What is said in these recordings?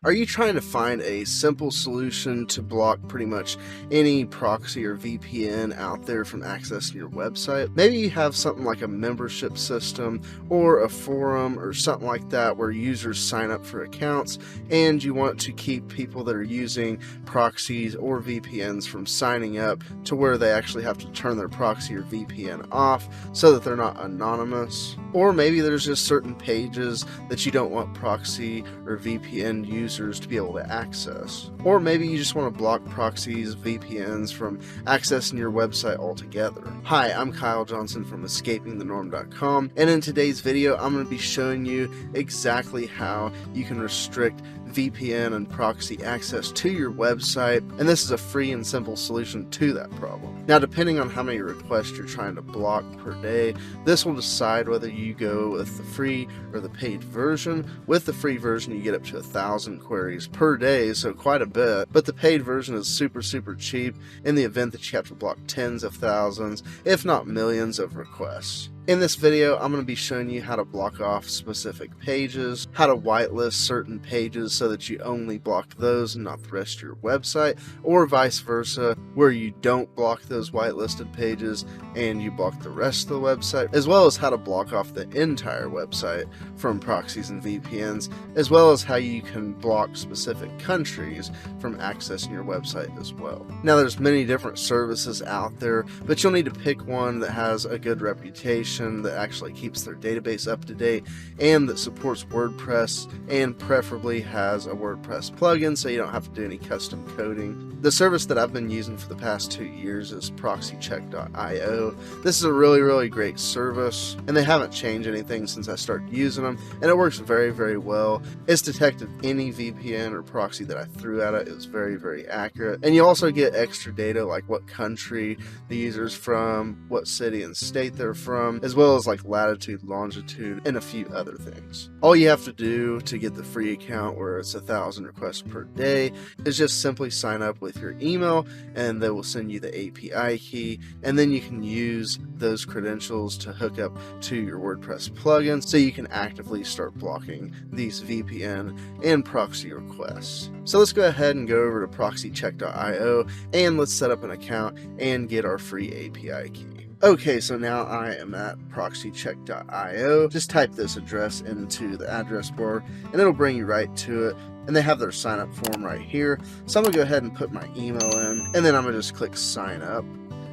Are you trying to find a simple solution to block pretty much any proxy or VPN out there from accessing your website? Maybe you have something like a membership system or a forum or something like that where users sign up for accounts and you want to keep people that are using proxies or VPNs from signing up to where they actually have to turn their proxy or VPN off so that they're not anonymous. Or maybe there's just certain pages that you don't want proxy or VPN users to be able to access. Or maybe you just want to block proxies, VPNs from accessing your website altogether. Hi, I'm Kyle Johnson from escapingthenorm.com, and in today's video I'm going to be showing you exactly how you can restrict VPN and proxy access to your website, and this is a free and simple solution to that problem. Now, depending on how many requests you're trying to block per day, this will decide whether you go with the free or the paid version. With the free version you get up to 1,000 queries per day, so quite a bit, but the paid version is super cheap in the event that you have to block tens of thousands, if not millions of requests. In this video, I'm going to be showing you how to block off specific pages, how to whitelist certain pages so that you only block those and not the rest of your website, or vice versa, where you don't block those whitelisted pages and you block the rest of the website, as well as how to block off the entire website from proxies and VPNs, as well as how you can block specific countries from accessing your website as well. Now, there's many different services out there, but you'll need to pick one that has a good reputation, that actually keeps their database up to date and that supports WordPress, and preferably has a WordPress plugin so you don't have to do any custom coding. The service that I've been using for the past 2 years is proxycheck.io. This is a really great service, and they haven't changed anything since I started using them, and it works very well. It's detected any VPN or proxy that I threw at it. It was very accurate, and you also get extra data like what country the user's from, what city and state they're from, as well as like latitude, longitude, and a few other things. All you have to do to get the free account where it's 1,000 requests per day is just simply sign up with your email, and they will send you the API key, and then you can use those credentials to hook up to your WordPress plugin so you can actively start blocking these VPN and proxy requests. So let's go ahead and go over to proxycheck.io and let's set up an account and get our free API key. Okay, so now I am at proxycheck.io. Just type this address into the address bar and it'll bring you right to it. And they have their sign up form right here. So I'm gonna go ahead and put my email in, and then I'm gonna just click sign up,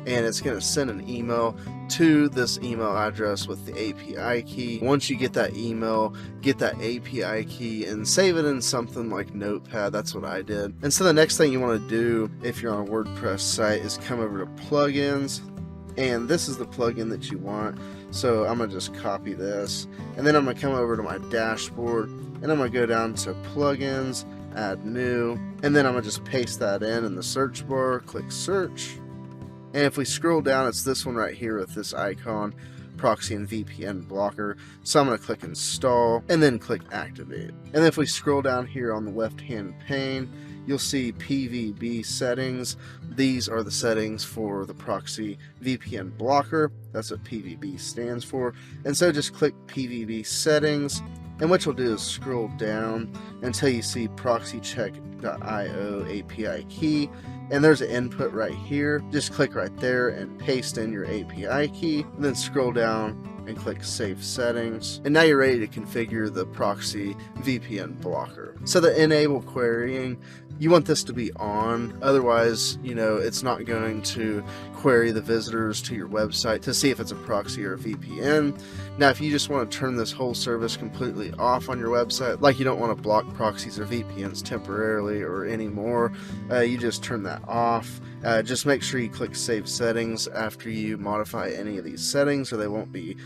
and it's gonna send an email to this email address with the API key. Once you get that email, get that API key and save it in something like Notepad. That's what I did. And so the next thing you want to do if you're on a WordPress site is come over to plugins, and this is the plugin that you want. So I'm gonna just copy this, and then I'm gonna come over to my dashboard, and I'm gonna go down to plugins, add new, and then I'm gonna just paste that in the search bar, click search, and if we scroll down, it's this one right here with this icon, proxy and VPN blocker. So I'm going to click install and then click activate. And if we scroll down here on the left hand pane, you'll see PVB settings. These are the settings for the proxy VPN blocker. That's what PVB stands for. And so just click PVB settings, and what you'll do is scroll down until you see proxycheck.io API key, and there's an input right here. Just click right there and paste in your API key, and then scroll down and click Save Settings. And now you're ready to configure the proxy VPN blocker. So the enable querying, you want this to be on, otherwise, it's not going to query the visitors to your website to see if it's a proxy or a VPN. Now, if you just want to turn this whole service completely off on your website, like you don't want to block proxies or VPNs temporarily or anymore, you just turn that off. Just make sure you click Save Settings after you modify any of these settings, or they won't be,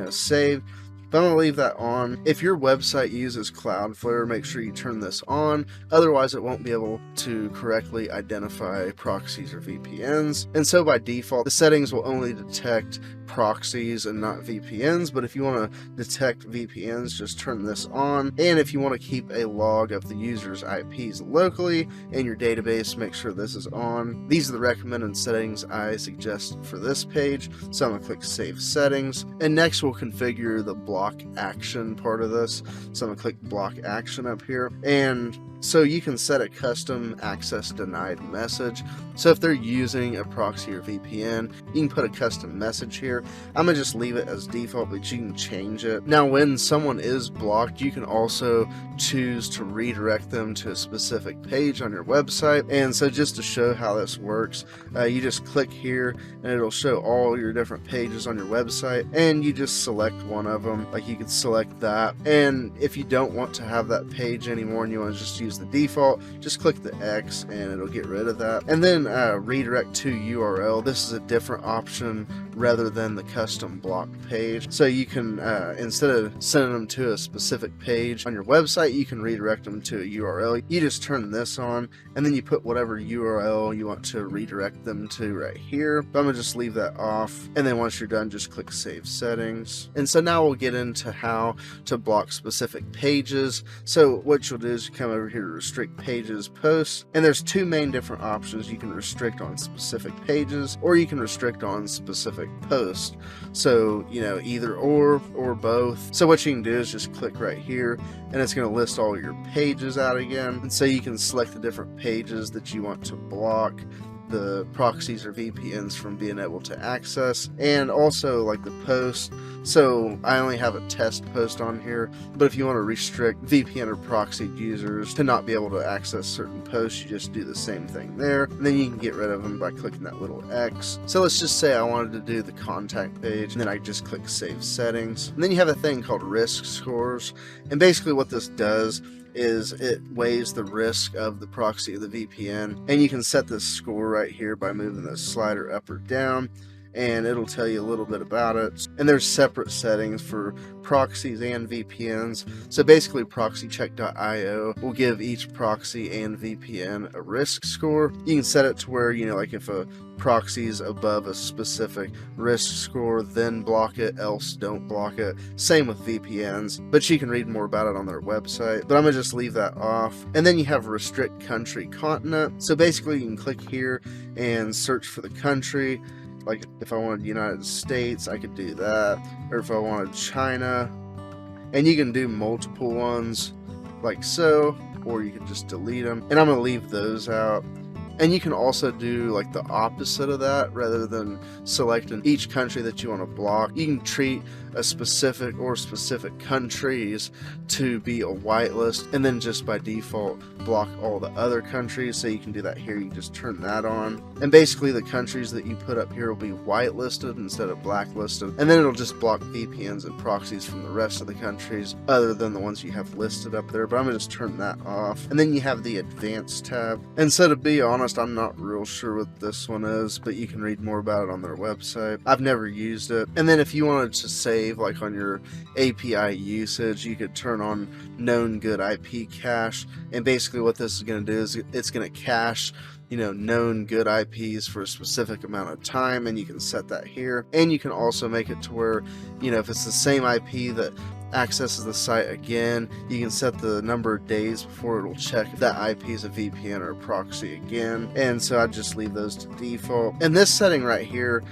saved. But I'm going to leave that on. If your website uses Cloudflare, make sure you turn this on. Otherwise, it won't be able to correctly identify proxies or VPNs. And so by default, the settings will only detect proxies and not VPNs. But if you want to detect VPNs, just turn this on. And if you want to keep a log of the user's IPs locally in your database, make sure this is on. These are the recommended settings I suggest for this page. So I'm going to click Save Settings. And next we'll configure the block action part of this. So I'm going to click block action up here. And So you can set a custom access denied message. So if they're using a proxy or VPN, you can put a custom message here. I'm gonna just leave it as default, but you can change it. Now, when someone is blocked, you can also choose to redirect them to a specific page on your website. And so just to show how this works, you just click here and it'll show all your different pages on your website, and you just select one of them. Like, you could select that, and if you don't want to have that page anymore and you want to just use the default, just click the X and it'll get rid of that. And then redirect to URL. This is a different option rather than the custom block page. So you can, instead of sending them to a specific page on your website, you can redirect them to a URL. You just turn this on, and then you put whatever URL you want to redirect them to right here. But I'm gonna just leave that off, and then once you're done, just click Save Settings. And so now we'll get into how to block specific pages. So what you'll do is you come over here to Restrict Pages, Posts, and there's two main different options. You can restrict on specific pages, or you can restrict on specific posts. So, you know, either or both. So what you can do is just click right here, and it's going to list all your pages out again. And so you can select the different pages that you want to block the proxies or VPNs from being able to access, and also like the post. So I only have a test post on here, but if you want to restrict VPN or proxy users to not be able to access certain posts, you just do the same thing there, and then you can get rid of them by clicking that little X. So let's just say I wanted to do the contact page, and then I just click Save Settings. And then you have a thing called risk scores, and basically what this does is it weighs the risk of the proxy or the VPN, and you can set this score right here by moving the slider up or down, and it'll tell you a little bit about it. And there's separate settings for proxies and VPNs. So basically proxycheck.io will give each proxy and VPN a risk score. You can set it to where, you know, like if a proxy is above a specific risk score, then block it, else don't block it. Same with VPNs, but you can read more about it on their website, but I'm gonna just leave that off. And then you have restrict country continent. So basically you can click here and search for the country. Like if I wanted United States, I could do that, or if I wanted China, and you can do multiple ones like so, or you can just delete them, and I'm gonna leave those out. And you can also do like the opposite of that. Rather than selecting each country that you want to block, you can treat a specific or specific countries to be a whitelist, and then just by default block all the other countries. So you can do that here. You can just turn that on, and basically the countries that you put up here will be whitelisted instead of blacklisted, and then it'll just block VPNs and proxies from the rest of the countries other than the ones you have listed up there. But I'm gonna just turn that off. And then you have the advanced tab, and so to be honest, I'm not real sure what this one is, but you can read more about it on their website. I've never used it. And then if you wanted to save like on your API usage, you could turn on known good IP cache, and basically what this is going to do is it's going to cache, you know, known good IPs for a specific amount of time, and you can set that here. And you can also make it to where, you know, if it's the same IP that accesses the site again, you can set the number of days before it'll check if that IP is a VPN or a proxy again. And so I just leave those to default. And this setting right here,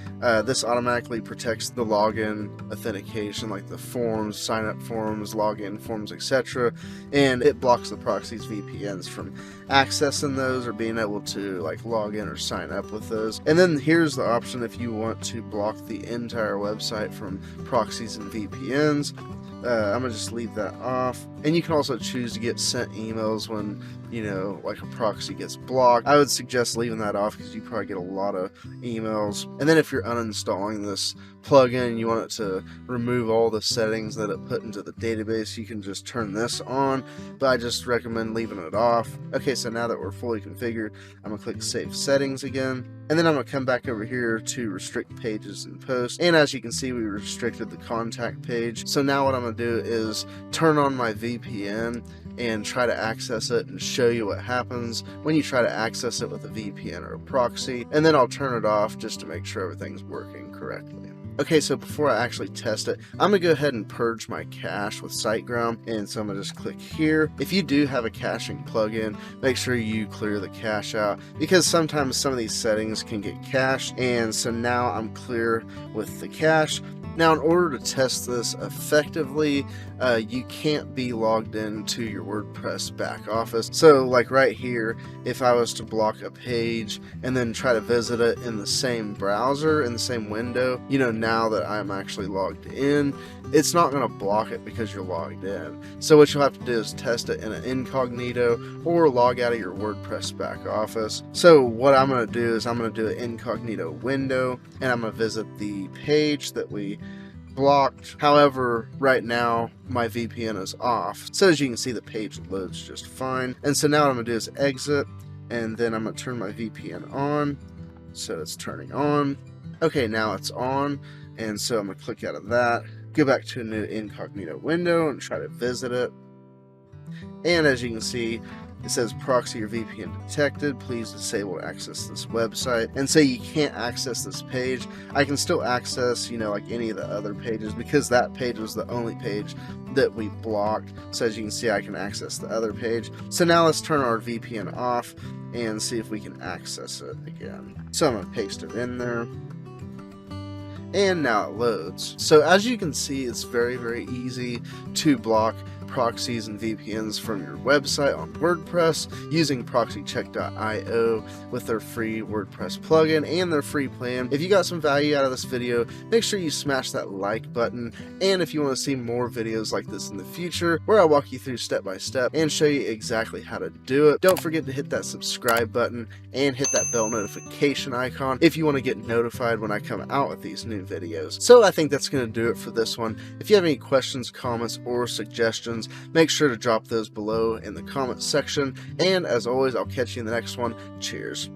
this automatically protects the login authentication, like the forms, sign up forms, login forms, etc. And it blocks the proxies VPNs from accessing those or being able to like log in or sign up with those. And then here's the option if you want to block the entire website from proxies and VPNs. I'm gonna just leave that off. And you can also choose to get sent emails when, you know, like a proxy gets blocked. I would suggest leaving that off because you probably get a lot of emails. And then if you're uninstalling this plugin and you want it to remove all the settings that it put into the database, you can just turn this on, but I just recommend leaving it off. Okay, so now that we're fully configured, I'm gonna click Save Settings again, and then I'm gonna come back over here to Restrict Pages and Posts, and as you can see, we restricted the contact page. So now what I'm gonna do is turn on my VPN and try to access it and show you what happens when you try to access it with a VPN or a proxy, and then I'll turn it off just to make sure everything's working correctly. Okay, so before I actually test it, I'm gonna go ahead and purge my cache with SiteGround, and so I'm gonna just click here. If you do have a caching plugin, make sure you clear the cache out, because sometimes some of these settings can get cached, and so now I'm clear with the cache. Now, in order to test this effectively, you can't be logged into your WordPress back office. So like right here, if I was to block a page and then try to visit it in the same browser, in the same window, now that I'm actually logged in, it's not going to block it because you're logged in. So what you'll have to do is test it in an incognito or log out of your WordPress back office. So what I'm going to do is I'm going to do an incognito window, and I'm going to visit the page that we blocked. However, right now my VPN is off, so as you can see, the page loads just fine. And so now what I'm going to do is exit, and then I'm going to turn my VPN on. So it's turning on. Okay, now it's on, and so I'm going to click out of that, go back to a new incognito window and try to visit it. And as you can see, it says proxy or VPN detected. Please disable access this website. And so you can't access this page. I can still access, like any of the other pages, because that page was the only page that we blocked. So as you can see, I can access the other page. So now let's turn our VPN off and see if we can access it again. So I'm going to paste it in there. And now it loads. So as you can see, it's very, very easy to block proxies and VPNs from your website on WordPress using proxycheck.io with their free WordPress plugin and their free plan. If you got some value out of this video, make sure you smash that like button. And if you want to see more videos like this in the future, where I walk you through step by step and show you exactly how to do it, don't forget to hit that subscribe button and hit that bell notification icon if you want to get notified when I come out with these new videos. So I think that's going to do it for this one. If you have any questions, comments, or suggestions, make sure to drop those below in the comments section. And as always, I'll catch you in the next one. Cheers.